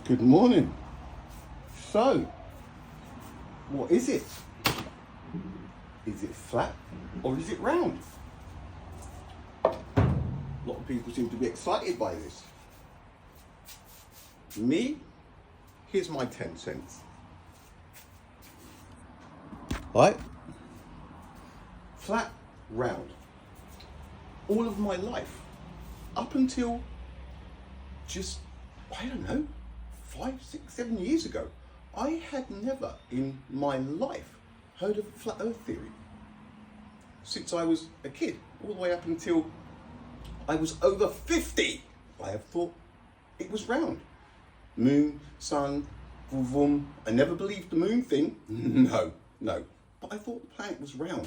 Good morning. So, what is it? Is it flat or is it round? A lot of people seem to be excited by this. Me, here's my 10 cents. Right? Flat, round. All of my life, up until just, I don't know, 5, 6, 7 years ago, I had never in my life heard of flat earth theory. Since I was a kid, all the way up until I was over 50, I have thought it was round. Moon, sun, vroom, vroom. I never believed the moon thing. No. But I thought the planet was round.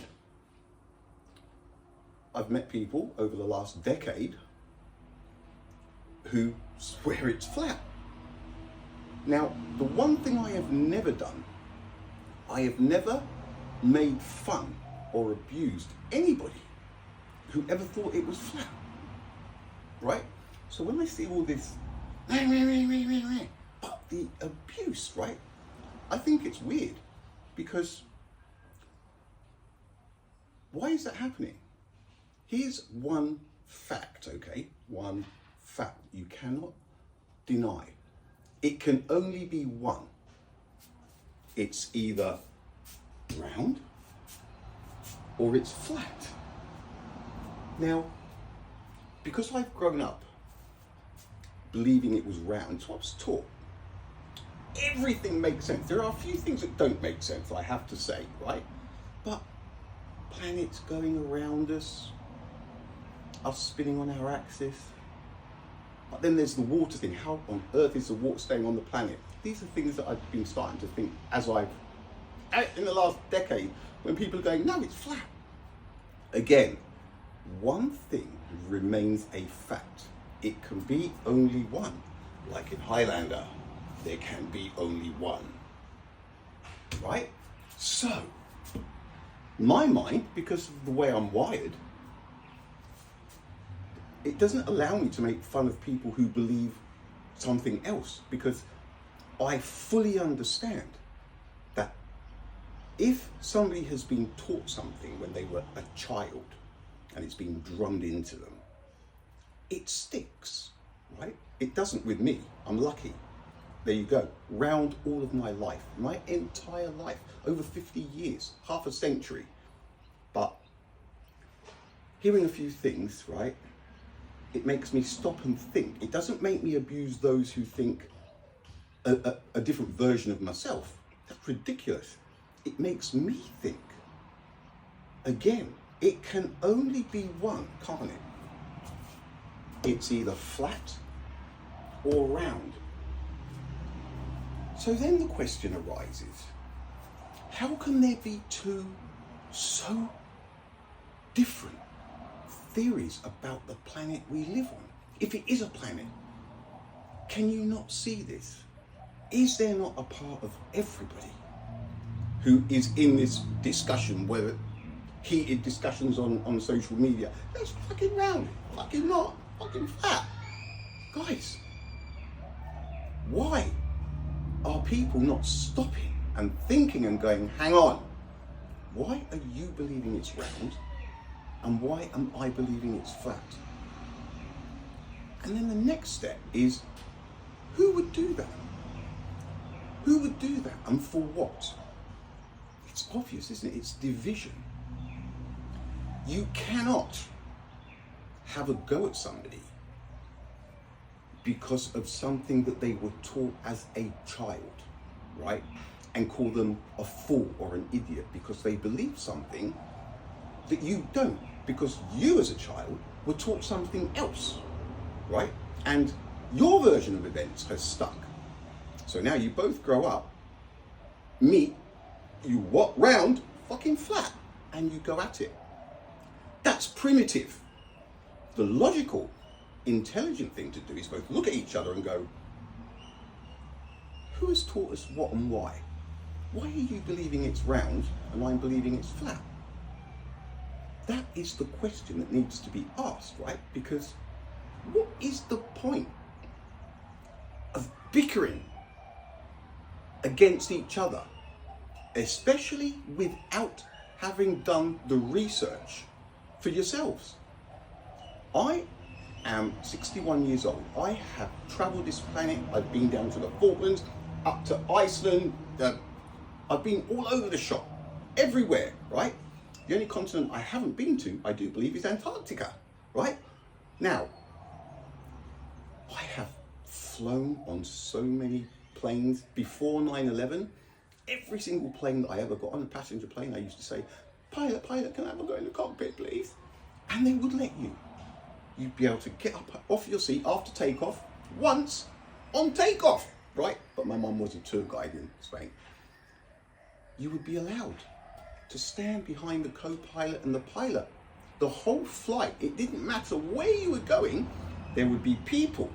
I've met people over the last decade who swear it's flat. Now, the one thing I have never done, I have never made fun or abused anybody who ever thought it was flat, right? So when I see all this, but the abuse, right? I think it's weird because why is that happening? Here's one fact, okay? One fact you cannot deny. It can only be one. It's either round or it's flat. Now, because I've grown up believing it was round, so I was taught. Everything makes sense. There are a few things that don't make sense, I have to say, right? But planets going around us spinning on our axis. But then there's the water thing. How on earth is the water staying on the planet? These are things that I've been starting to think as in the last decade, when people are going, no, it's flat. Again, one thing remains a fact. It can be only one. Like in Highlander, there can be only one. Right? So, my mind, because of the way I'm wired, it doesn't allow me to make fun of people who believe something else, because I fully understand that if somebody has been taught something when they were a child and it's been drummed into them, it sticks, right? It doesn't with me. I'm lucky. There you go. Round all of my life, my entire life, over 50 years, half a century. But hearing a few things, right? It makes me stop and think. It doesn't make me abuse those who think a different version of myself. That's ridiculous. It makes me think. Again, it can only be one, can't it? It's either flat or round. So then the question arises, how can there be two so different theories about the planet we live on? If it is a planet, can you not see this? Is there not a part of everybody who is in this discussion, whether heated discussions on social media, that's fucking round, fucking not, fucking flat? Guys, why are people not stopping and thinking and going, hang on, why are you believing it's round? And why am I believing it's flat? And then the next step is, who would do that? Who would do that and for what? It's obvious, isn't it? It's division. You cannot have a go at somebody because of something that they were taught as a child, right? And call them a fool or an idiot because they believe something that you don't, because you as a child were taught something else, right? And your version of events has stuck. So now you both grow up, meet, you walk round, fucking flat, and you go at it. That's primitive. The logical, intelligent thing to do is both look at each other and go, who has taught us what and why? Why are you believing it's round and I'm believing it's flat? That is the question that needs to be asked, right? Because what is the point of bickering against each other, especially without having done the research for yourselves. I am 61 years old. I have traveled this planet. I've been down to the Falklands, up to Iceland. I've been all over the shop, everywhere, right? The only continent I haven't been to, I do believe, is Antarctica, right? Now, I have flown on so many planes before 9/11. Every single plane that I ever got on, a passenger plane, I used to say, pilot, can I ever go in the cockpit, please? And they would let you. You'd be able to get up off your seat after takeoff, once on takeoff, right? But my mum was a tour guide in Spain. You would be allowed to stand behind the co-pilot and the pilot. The whole flight, it didn't matter where you were going, there would be people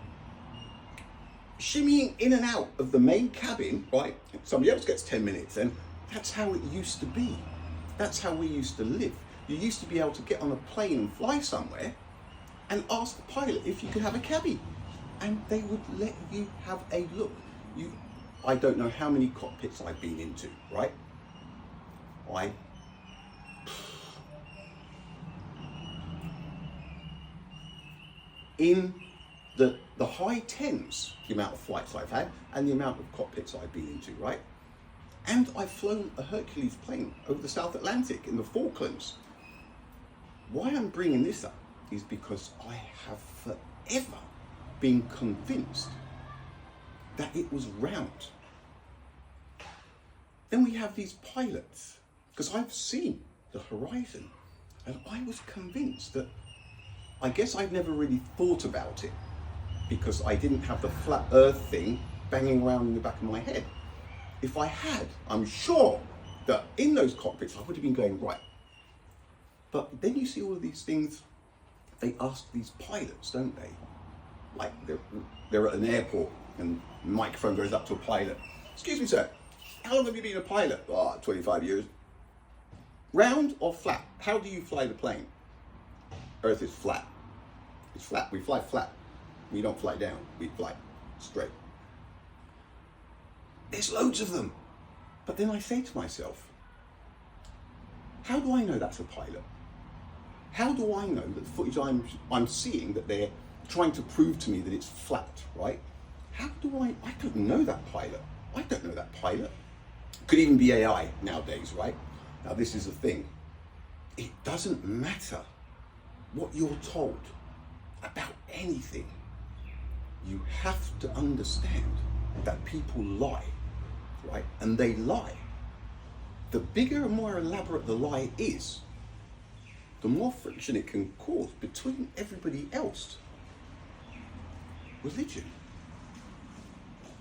shimmying in and out of the main cabin, right? Somebody else gets 10 minutes, and that's how it used to be. That's how we used to live. You used to be able to get on a plane and fly somewhere and ask the pilot if you could have a cabbie, and they would let you have a look. I don't know how many cockpits I've been into, right? In the high tens, the amount of flights I've had and the amount of cockpits I've been into, right? And I've flown a Hercules plane over the South Atlantic in the Falklands. Why I'm bringing this up is because I have forever been convinced that it was round. Then we have these pilots, because I've seen the horizon, and I was convinced that, I guess I'd never really thought about it because I didn't have the flat earth thing banging around in the back of my head. If I had, I'm sure that in those cockpits I would have been going, right. But then you see all of these things, they ask these pilots, don't they? Like they're at an airport and the microphone goes up to a pilot. Excuse me, sir, how long have you been a pilot? 25 years. Round or flat? How do you fly the plane? Earth is flat. It's flat. We fly flat. We don't fly down. We fly straight. There's loads of them. But then I say to myself, how do I know that's a pilot? How do I know that the footage I'm seeing, that they're trying to prove to me that it's flat, right? How do I don't know that pilot. I don't know that pilot. Could even be AI nowadays, right? Now this is the thing. It doesn't matter what you're told about anything. You have to understand that people lie, right? And they lie. The bigger and more elaborate the lie is, the more friction it can cause between everybody else. Religion.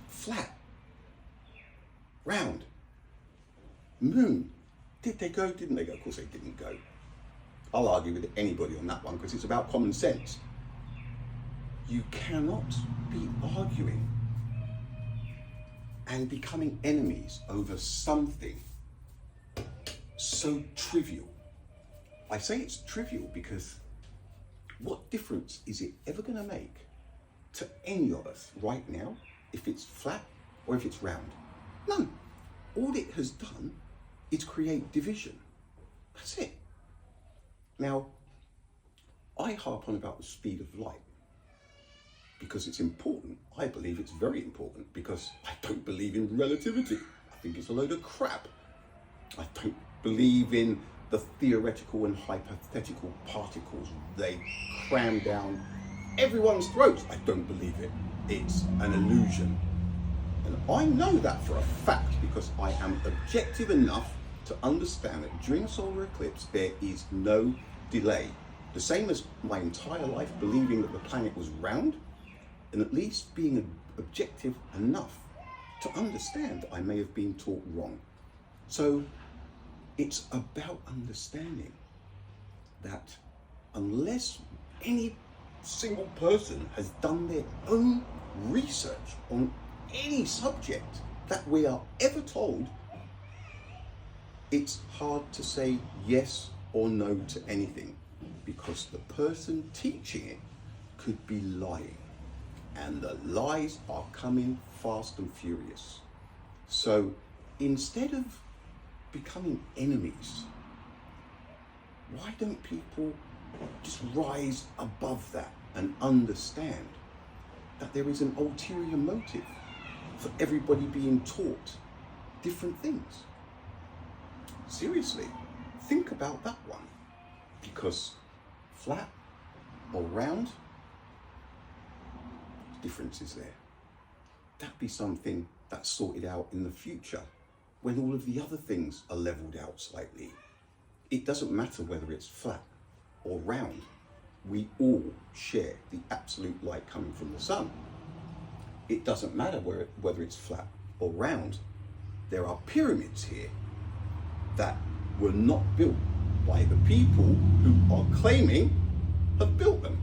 Flat. Round. Moon. Did they go? Didn't they go? Of course they didn't go. I'll argue with anybody on that one because it's about common sense. You cannot be arguing and becoming enemies over something so trivial. I say it's trivial because what difference is it ever going to make to any of us right now if it's flat or if it's round? None. All it has done is create division. That's it. Now, I harp on about the speed of light because it's important. I believe it's very important because I don't believe in relativity. I think it's a load of crap. I don't believe in the theoretical and hypothetical particles they cram down everyone's throats. I don't believe it. It's an illusion. And I know that for a fact because I am objective enough to understand that during a solar eclipse there is no delay. The same as my entire life believing that the planet was round, and at least being objective enough to understand that I may have been taught wrong. So it's about understanding that unless any single person has done their own research on any subject that we are ever told, it's hard to say yes or no to anything because the person teaching it could be lying. and the lies are coming fast and furious. So instead of becoming enemies, why don't people just rise above that and understand that there is an ulterior motive for everybody being taught different things? Seriously, think about that one. Because flat or round, difference is there. That'd be something that's sorted out in the future when all of the other things are leveled out slightly. It doesn't matter whether it's flat or round. We all share the absolute light coming from the sun. It doesn't matter whether it's flat or round. There are pyramids here that were not built by the people who are claiming have built them.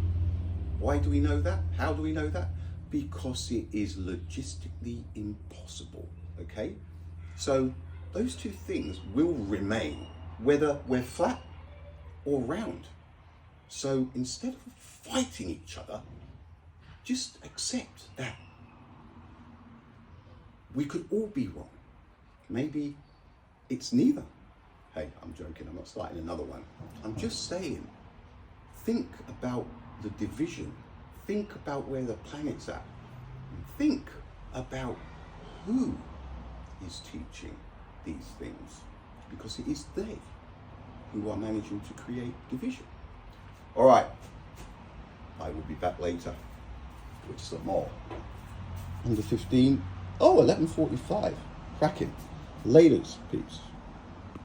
Why do we know that? How do we know that? Because it is logistically impossible, okay? So those two things will remain, whether we're flat or round. So instead of fighting each other, just accept that we could all be wrong. Maybe it's neither. Hey, I'm joking, I'm not starting another one. I'm just saying, think about the division. Think about where the planet's at. Think about who is teaching these things, because it is they who are managing to create division. All right, I will be back later with some more. Under 15, 11:45, cracking. Laters, peeps.